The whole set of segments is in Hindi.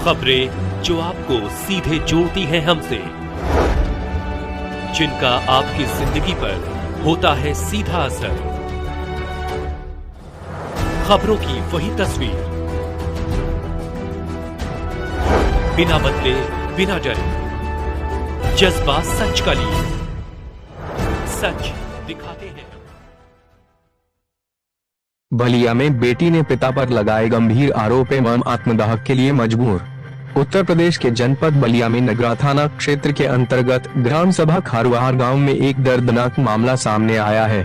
खबरें जो आपको सीधे जोड़ती हैं हमसे, जिनका आपकी जिंदगी पर होता है सीधा असर। खबरों की वही तस्वीर, बिना बदले बिना डरे, जज्बा सच का लिए, सच दिखाते हैं। बलिया में बेटी ने पिता पर लगाए गंभीर आरोप एवं आत्मदाह के लिए मजबूर। उत्तर प्रदेश के जनपद बलिया में नगरा थाना क्षेत्र के अंतर्गत ग्राम सभा खारुआर गांव में एक दर्दनाक मामला सामने आया है।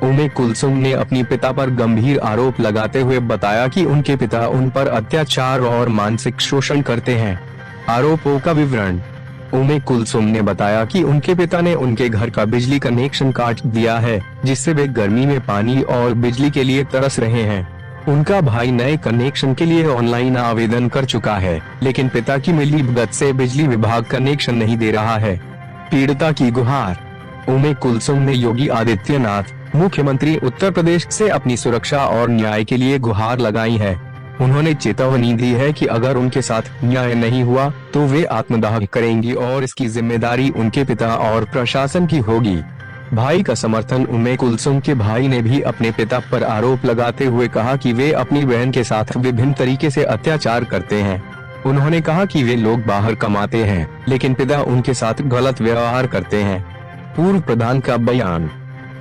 उमे कुलसुम ने अपनी पिता पर गंभीर आरोप लगाते हुए बताया कि उनके पिता उन पर अत्याचार और मानसिक शोषण करते हैं। आरोपों का विवरण। उमे कुलसुम ने बताया कि उनके पिता ने उनके घर का बिजली कनेक्शन काट दिया है, जिससे वे गर्मी में पानी और बिजली के लिए तरस रहे हैं। उनका भाई नए कनेक्शन के लिए ऑनलाइन आवेदन कर चुका है, लेकिन पिता की मिलीभगत से बिजली विभाग कनेक्शन नहीं दे रहा है। पीड़िता की गुहार। उमे कुलसुम ने योगी आदित्यनाथ, मुख्यमंत्री उत्तर प्रदेश से अपनी सुरक्षा और न्याय के लिए गुहार लगाई है। उन्होंने चेतावनी दी है कि अगर उनके साथ न्याय नहीं हुआ तो वे आत्मदाह करेंगी और इसकी जिम्मेदारी उनके पिता और प्रशासन की होगी। भाई का समर्थन। उमे कुलसुम के भाई ने भी अपने पिता पर आरोप लगाते हुए कहा कि वे अपनी बहन के साथ विभिन्न तरीके से अत्याचार करते हैं। उन्होंने कहा कि वे लोग बाहर कमाते हैं, लेकिन पिता उनके साथ गलत व्यवहार करते हैं। पूर्व प्रधान का बयान।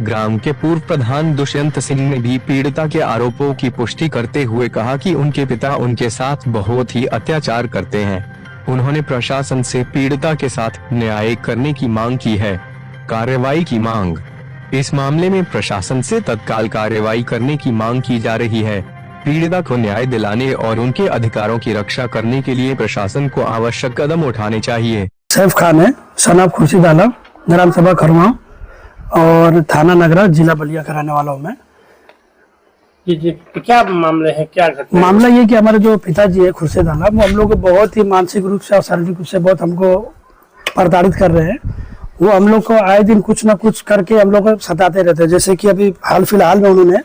ग्राम के पूर्व प्रधान दुष्यंत सिंह ने भी पीड़िता के आरोपों की पुष्टि करते हुए कहा कि उनके पिता उनके साथ बहुत ही अत्याचार करते हैं। उन्होंने प्रशासन से पीड़िता के साथ न्याय करने की मांग की है। कार्रवाई की मांग। इस मामले में प्रशासन से तत्काल कार्रवाई करने की मांग की जा रही है। पीड़िता को न्याय दिलाने और उनके अधिकारों की रक्षा करने के लिए प्रशासन को आवश्यक कदम उठाने चाहिए। सैफ खान है, सन ऑफ खुर्शीद आलम, ग्राम सभा खरवां और थाना नगरा, जिला बलिया का रहने वाला हूँ मैं। जी, क्या मामले है, क्या घटना? मामला ये कि हमारे जो पिताजी है खुर्शीद आलम, वो हम लोग को बहुत ही मानसिक रूप से और शारीरिक रूप से बहुत हमको प्रताड़ित कर रहे हैं। वो हम लोग को आए दिन कुछ ना कुछ करके हम लोग को सताते रहते हैं। जैसे कि अभी हाल फिलहाल में उन्होंने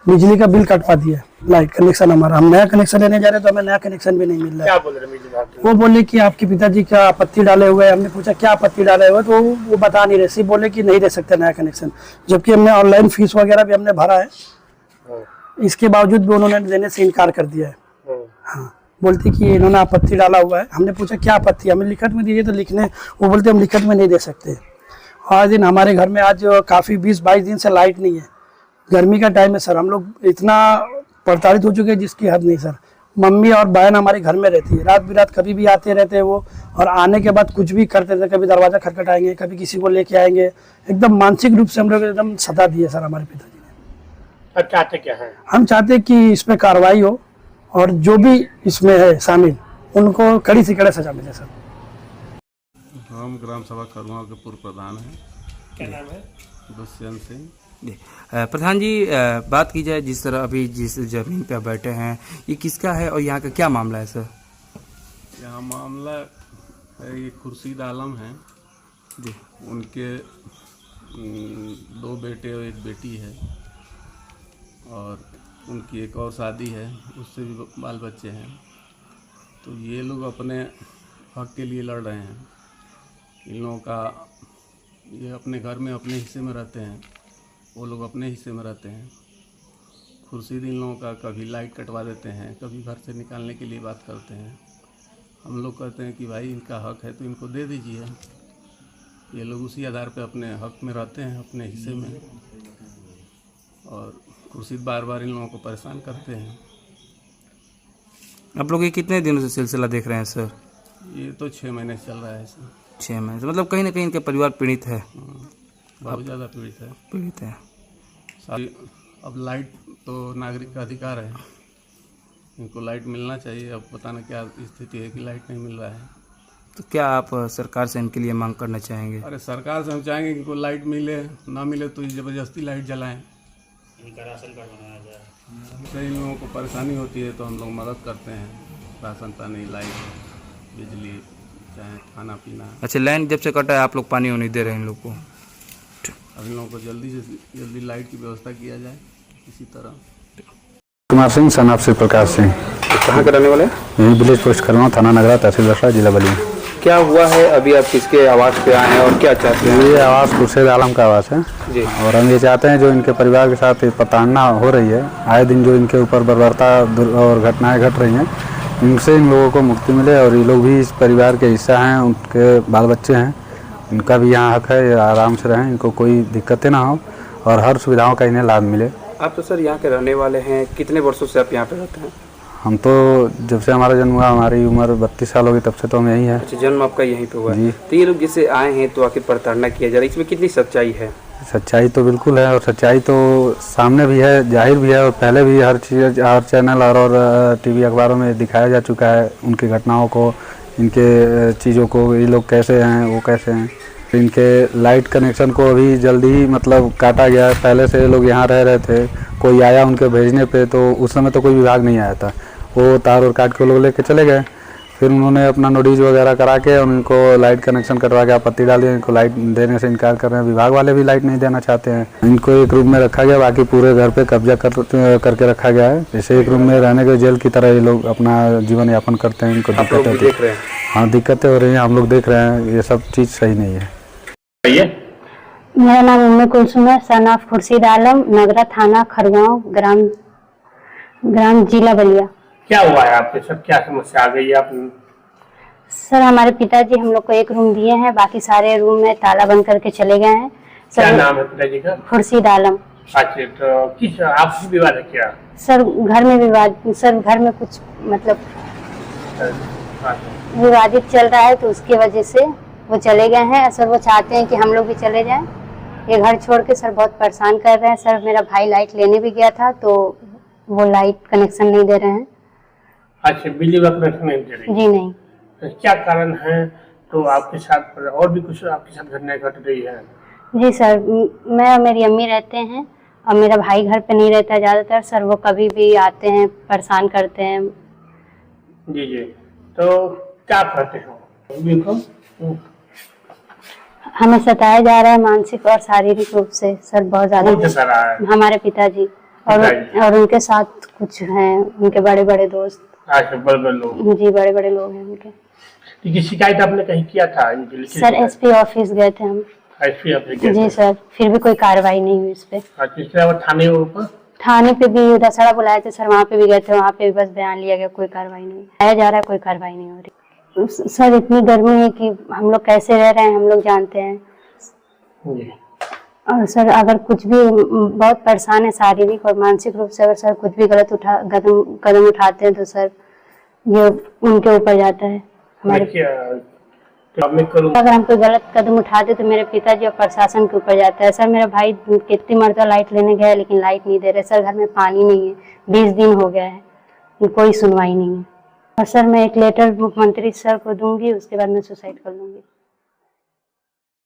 बिजली का बिल कटवा दिया, लाइट कनेक्शन हमारा। हम नया कनेक्शन लेने जा रहे तो हमें नया कनेक्शन भी नहीं मिल रहा है। क्या बोल रहे बिजली विभाग? वो बोले कि आपके पिताजी क्या आपत्ति डाले हुए हैं। हमने पूछा क्या आपत्ति डाले हुए, तो वो बता नहीं रहे। सिर्फ बोले कि नहीं दे सकते नया कनेक्शन, जबकि हमने ऑनलाइन फीस वगैरह भी हमने भरा है। इसके बावजूद भी उन्होंने देने से इनकार कर दिया है। हाँ, बोलते कि इन्होंने आपत्ति डाला हुआ है। हमने पूछा क्या आपत्ति, हमें लिखित में दीजिए तो लिखने, वो बोलते हम लिखित में नहीं दे सकते। आज दिन हमारे घर में आज काफ़ी 20-22 दिन से लाइट नहीं है। गर्मी का टाइम है सर, हम लोग इतना प्रताड़ित हो चुके हैं जिसकी हद नहीं सर। मम्मी और बहन हमारे घर में रहती है, रात बिरात कभी भी आते रहते हैं वो, और आने के बाद कुछ भी करते थे। कभी दरवाजा खटखटाएंगे, कभी किसी को लेके आएंगे। एकदम मानसिक रूप से हम लोग एकदम सता दिए सर हमारे पिताजी ने। अब चाहते क्या है? हम चाहते कि इस पे कार्रवाई हो और जो भी इसमें है शामिल उनको कड़ी से कड़ी सजा मिले सर। हम ग्राम सभा खरवां के पूर्व प्रधान हैं। क्या नाम है? दुष्यंत सिंह। प्रधान जी, बात की जाए जिस तरह अभी जिस जमीन पे बैठे हैं, ये किसका है और यहाँ का क्या मामला है सर? यहाँ मामला है, ये खुर्शीद आलम हैं जी। उनके 2 बेटे और 1 बेटी है, और उनकी एक और शादी है, उससे भी बाल बच्चे हैं। तो ये लोग अपने हक के लिए लड़ रहे हैं। इन लोगों का, ये अपने घर में अपने हिस्से में रहते हैं, वो लोग अपने हिस्से में रहते हैं। खुर्शीद इन लोगों का कभी लाइट कटवा देते हैं, कभी घर से निकालने के लिए बात करते हैं। हम लोग कहते हैं कि भाई इनका हक है तो इनको दे दीजिए। ये लोग उसी आधार पे अपने हक में रहते हैं, अपने हिस्से में, और खुर्शीद बार बार इन लोगों को परेशान करते हैं। आप लोग ये कितने दिनों से सिलसिला देख रहे हैं सर? ये तो 6 महीने से चल रहा है सर। 6 महीने से, मतलब कहीं ना कहीं इनके परिवार पीड़ित है। बहुत ज़्यादा पीड़ित है। अब लाइट तो नागरिक का अधिकार है, इनको लाइट मिलना चाहिए। अब पता नहीं क्या स्थिति है कि लाइट नहीं मिल रहा है। तो क्या आप सरकार से इनके लिए मांग करना चाहेंगे? अरे सरकार से हम चाहेंगे कि इनको लाइट मिले, ना मिले तो ज़बरदस्ती लाइट जलाएं। इनका राशन कार्ड बनाया जाए। तो इन लोगों को परेशानी होती है तो हम लोग मदद करते हैं। राशन पानी, लाइट, बिजली, चाहे खाना पीना। अच्छा, लाइन जब से कटा है आप लोग पानी नहीं दे रहे हैं इन लोग को? अब इन लोगों को जल्दी से जल्दी लाइट की व्यवस्था किया जाए किसी तरह। Kumar Singh, son of Shiv Prakash Singh. कहाँ के रहने वाले हैं? यही विलेज पोस्ट खरवा, थाना नगरा, तहसील दशा, जिला बलिया। क्या हुआ है अभी? आप किसके आवास पे आए हैं और क्या चाहते हैं? ये आवास खुर्शीद आलम का आवास है जी। और हम ये चाहते हैं जो इनके परिवार के साथ प्रताड़ना हो रही है, आए दिन जो इनके ऊपर बर्बरता और घटनाएं घट रही हैं, इनसे इन लोगों को मुक्ति मिले और ये लोग भी इस परिवार के हिस्सा हैं, उनके बाल बच्चे हैं, इनका भी यहाँ हक है, आराम से रहें, इनको कोई दिक्कतें ना हो और हर सुविधाओं का इन्हें लाभ मिले। आप तो सर यहाँ के रहने वाले हैं, कितने वर्षों से आप यहाँ पे रहते हैं? हम तो जब से हमारा जन्म हुआ, हमारी उम्र 32 साल होगी, तब से तो हम यहीं हैं। अच्छा, जन्म आपका यहीं पे हुआ जी। है। तो ये लोग जिससे आए हैं तो आखिर प्रताड़ना किया जा रहा है, इसमें कितनी सच्चाई है? सच्चाई तो बिल्कुल है और सच्चाई तो सामने भी है, जाहिर भी है और पहले भी हर चीज़, हर चैनल और टीवी अखबारों में दिखाया जा चुका है उनकी घटनाओं को, इनके चीज़ों को, ये लोग कैसे हैं, वो कैसे हैं। इनके लाइट कनेक्शन को अभी जल्दी ही मतलब काटा गया है। पहले से ये लोग यहाँ रह रहे थे, कोई आया उनके भेजने पे तो उस समय तो कोई विभाग नहीं आया था, वो तार और काट के लोग लेके चले गए। फिर उन्होंने अपना नोटिस वगैरह करा के उनको लाइट कनेक्शन करवा के आपत्ति डाली, इनको लाइट देने से इनकार कर रहे हैं। विभाग वाले भी लाइट नहीं देना चाहते हैं। इनको एक रूम में रखा गया, बाकी पूरे घर पे कब्जा करके रखा गया है। जैसे एक रूम में रहने के जेल की तरह ये लोग अपना जीवन यापन करते हैं। इनको दिक्कतें देख रहे हैं? हाँ, दिक्कतें हो रही हैं, हम लोग देख रहे हैं, ये सब चीज़ सही नहीं है। मेरा नाम उम्मे कुलसुम है, सन ऑफ खुर्शीद आलम, नगरा, थाना खरगांव, ग्राम जिला बलिया। क्या हुआ है आपके साथ, क्या समस्या आ गई है? आप सर, हमारे पिताजी हम लोग को एक रूम दिए हैं, बाकी सारे रूम में ताला बंद करके चले गए हैं। क्या नाम है पिताजी का? खुर्शीद आलम। अच्छा, तो किस आपसी विवाद है क्या? सर, घर में विवाद, सर घर में कुछ मतलब विवादित चल रहा है, तो उसकी वजह से वो चले गए हैं। सर, वो चाहते हैं कि हम लोग भी चले जाएं। ये घर छोड़ के सर बहुत परेशान कर रहे हैं। सर, मेरा भाई लाइट लेने भी गया था तो वो लाइट कनेक्शन नहीं दे रहे हैं। अच्छा, बिजली का कनेक्शन नहीं दे रही? जी नहीं। तो क्या कारण है? तो आपके साथ और भी कुछ आपके साथ घटनाएं घट रही है? जी सर, मैं और मेरी अम्मी रहते हैं और मेरा भाई घर पे नहीं रहता ज़्यादातर। सर, वो कभी भी आते हैं, परेशान करते हैं। जी जी। तो क्या कहते हो? हमें सताया जा रहा है मानसिक और शारीरिक रूप से सर, बहुत ज्यादा। हमारे पिताजी और उनके साथ कुछ हैं, उनके बड़े बड़े दोस्त। अच्छा, बड़े लोग? जी, बड़े बड़े लोग हैं उनके। ये शिकायत आपने कहीं किया था इनके लिए? सर, एसपी ऑफिस गए थे हम। एसपी ऑफिस गए? जी सर, फिर भी कोई कार्रवाई नहीं हुई इस पे। थाने पे भी दशहरा बुलाए थे सर, वहाँ पे भी गए थे, वहाँ पे भी बस बयान लिया गया, कोई कार्रवाई नहीं आया जा रहा है, कोई कार्रवाई नहीं हो रही। सर, इतनी गर्मी है कि हम लोग कैसे रह रहे हैं हम लोग जानते हैं। और सर, अगर कुछ भी बहुत परेशान है शारीरिक और मानसिक रूप से, अगर सर कुछ भी गलत कदम उठाते हैं तो सर ये उनके ऊपर जाता है। अगर हम कोई गलत कदम उठाते तो मेरे पिताजी और प्रशासन के ऊपर जाता है। सर, मेरा भाई कितनी मरतबा लाइट लेने गया लेकिन लाइट नहीं दे रहे। सर, घर में पानी नहीं है, 20 दिन हो गया है, कोई सुनवाई नहीं है। और सर, मैं एक लेटर मुख्यमंत्री सर को दूंगी, उसके बाद मैं सुसाइड कर लूंगी।